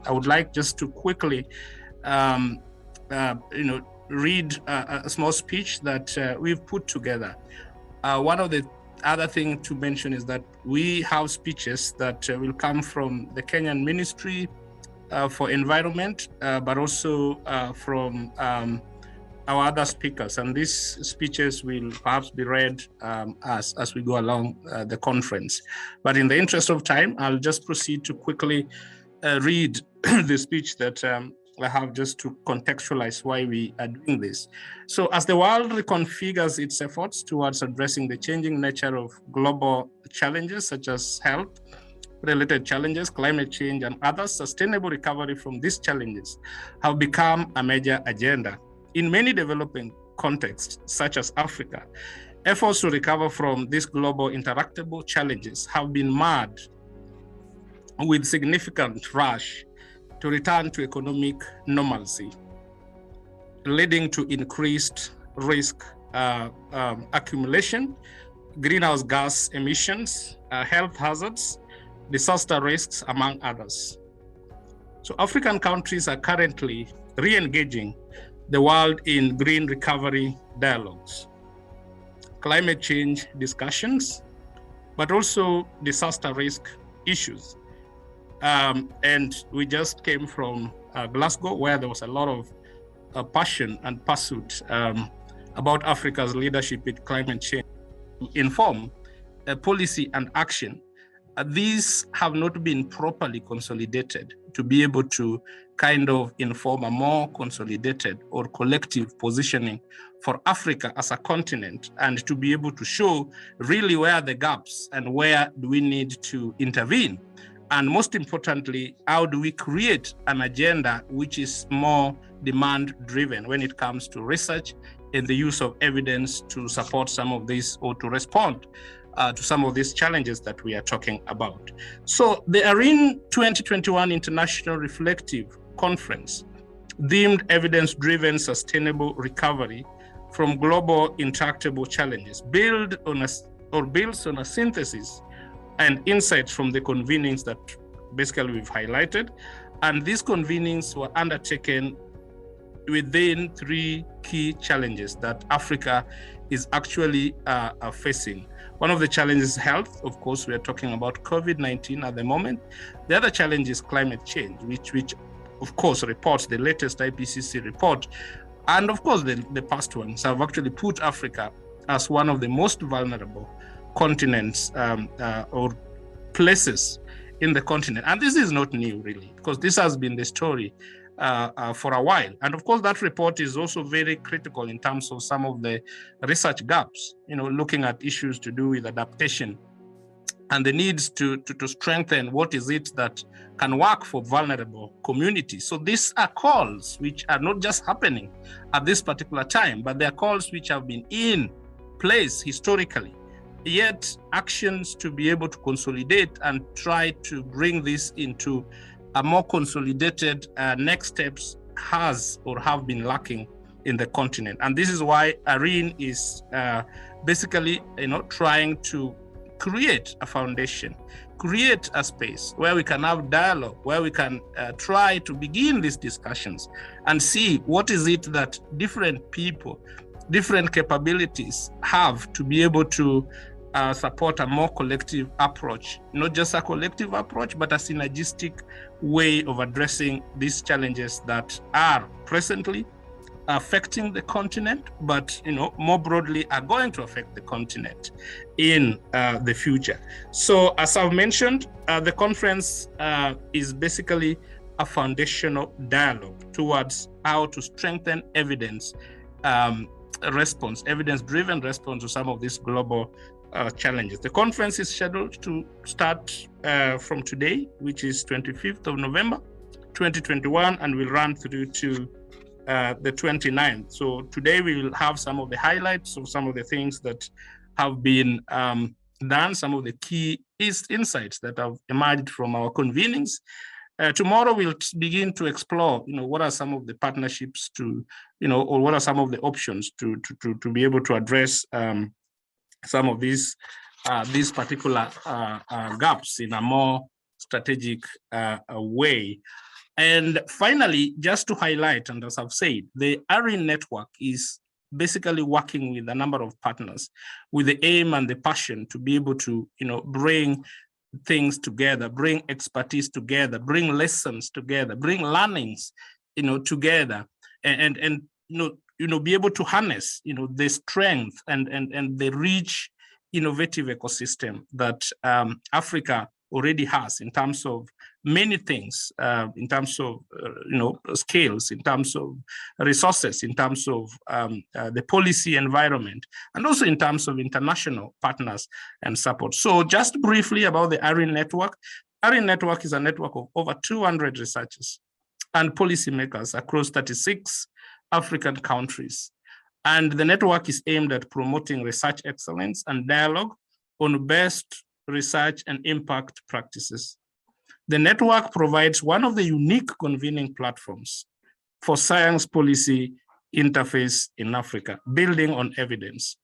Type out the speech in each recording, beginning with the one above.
I would like just to quickly, read a small speech that we've put together. One of the other things to mention is that we have speeches that will come from the Kenyan Ministry for Environment, but also from our other speakers. And these speeches will perhaps be read as we go along the conference. But in the interest of time, I'll just proceed to quickly read the speech that I have just to contextualize why we are doing this. So as the world reconfigures its efforts towards addressing the changing nature of global challenges such as health-related challenges, climate change, and others, sustainable recovery from these challenges have become a major agenda. In many developing contexts, such as Africa, efforts to recover from these global interactable challenges have been marred with significant rush to return to economic normalcy, leading to increased risk accumulation, greenhouse gas emissions, health hazards, disaster risks, among others. So African countries are currently re-engaging the world in green recovery dialogues, climate change discussions, but also disaster risk issues. And we just came from Glasgow, where there was a lot of passion and pursuit about Africa's leadership in climate change to inform policy and action. These have not been properly consolidated to be able to kind of inform a more consolidated or collective positioning for Africa as a continent, and to be able to show really where are the gaps and where do we need to intervene. And most importantly, how do we create an agenda which is more demand-driven when it comes to research and the use of evidence to support some of these, or to respond to some of these challenges that we are talking about. So the ARIN 2021 International Reflective Conference, deemed evidence-driven sustainable recovery from global intractable challenges, builds on a synthesis and insights from the convenings that basically we've highlighted. And these convenings were undertaken within three key challenges that Africa is actually facing. One of the challenges is health. Of course, we are talking about COVID-19 at the moment. The other challenge is climate change, which of course reports, the latest IPCC report, and of course the past ones have actually put Africa as one of the most vulnerable continents or places in the continent. And this is not new, really, because this has been the story for a while. And of course, that report is also very critical in terms of some of the research gaps, looking at issues to do with adaptation and the needs to strengthen what is it that can work for vulnerable communities. So these are calls which are not just happening at this particular time, but they are calls which have been in place historically. Yet actions to be able to consolidate and try to bring this into a more consolidated next steps have been lacking in the continent. And this is why ARIN is basically trying to create a foundation, create a space where we can have dialogue, where we can try to begin these discussions and see what is it that different people, different capabilities have to be able to support a more collective approach, not just a collective approach, but a synergistic way of addressing these challenges that are presently affecting the continent, but more broadly are going to affect the continent in the future. So as I've mentioned, the conference is basically a foundational dialogue towards how to strengthen evidence response, evidence-driven response to some of these global challenges. The conference is scheduled to start from today, which is 25th of November, 2021, and will run through to the 29th. So today we will have some of the highlights of some of the things that have been done, some of the key insights that have emerged from our convenings. Tomorrow we'll begin to explore, what are some of the partnerships to, or what are some of the options to be able to address some of these these particular gaps in a more strategic way. And finally, just to highlight, and as I've said, the ARIN network is basically working with a number of partners with the aim and the passion to be able to, bring things together, bring expertise together, bring lessons together, bring learnings, together, and be able to harness, the strength and the rich, innovative ecosystem that Africa already has in terms of many things, in terms of skills, in terms of resources, in terms of the policy environment, and also in terms of international partners and support. So just briefly about the ARIN network. ARIN network is a network of over 200 researchers and policymakers across 36 African countries. And the network is aimed at promoting research excellence and dialogue on best research and impact practices. The network provides one of the unique convening platforms for science policy interface in Africa, building on evidence.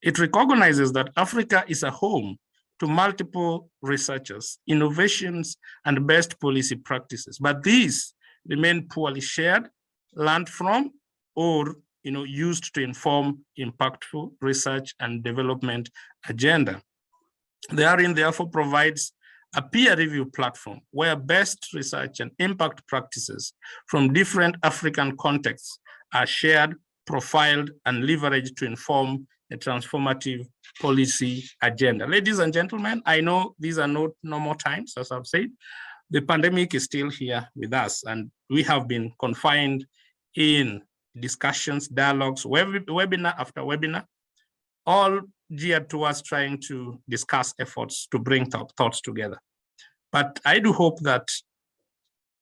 It recognizes that Africa is a home to multiple researchers, innovations, and best policy practices, but these remain poorly shared, learned from, or used to inform impactful research and development agenda. The ARIN therefore provides a peer review platform where best research and impact practices from different African contexts are shared, profiled, and leveraged to inform a transformative policy agenda. Ladies and gentlemen, I know these are not normal times, as I've said. The pandemic is still here with us, and we have been confined in discussions, dialogues, webinar after webinar, all geared towards trying to discuss efforts to bring thoughts together. But I do hope that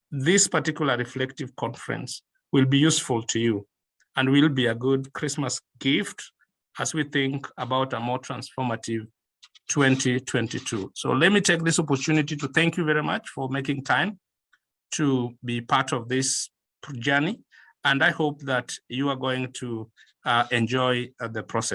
this particular reflective conference will be useful to you and will be a good Christmas gift as we think about a more transformative 2022. So let me take this opportunity to thank you very much for making time to be part of this journey. And I hope that you are going to enjoy the process.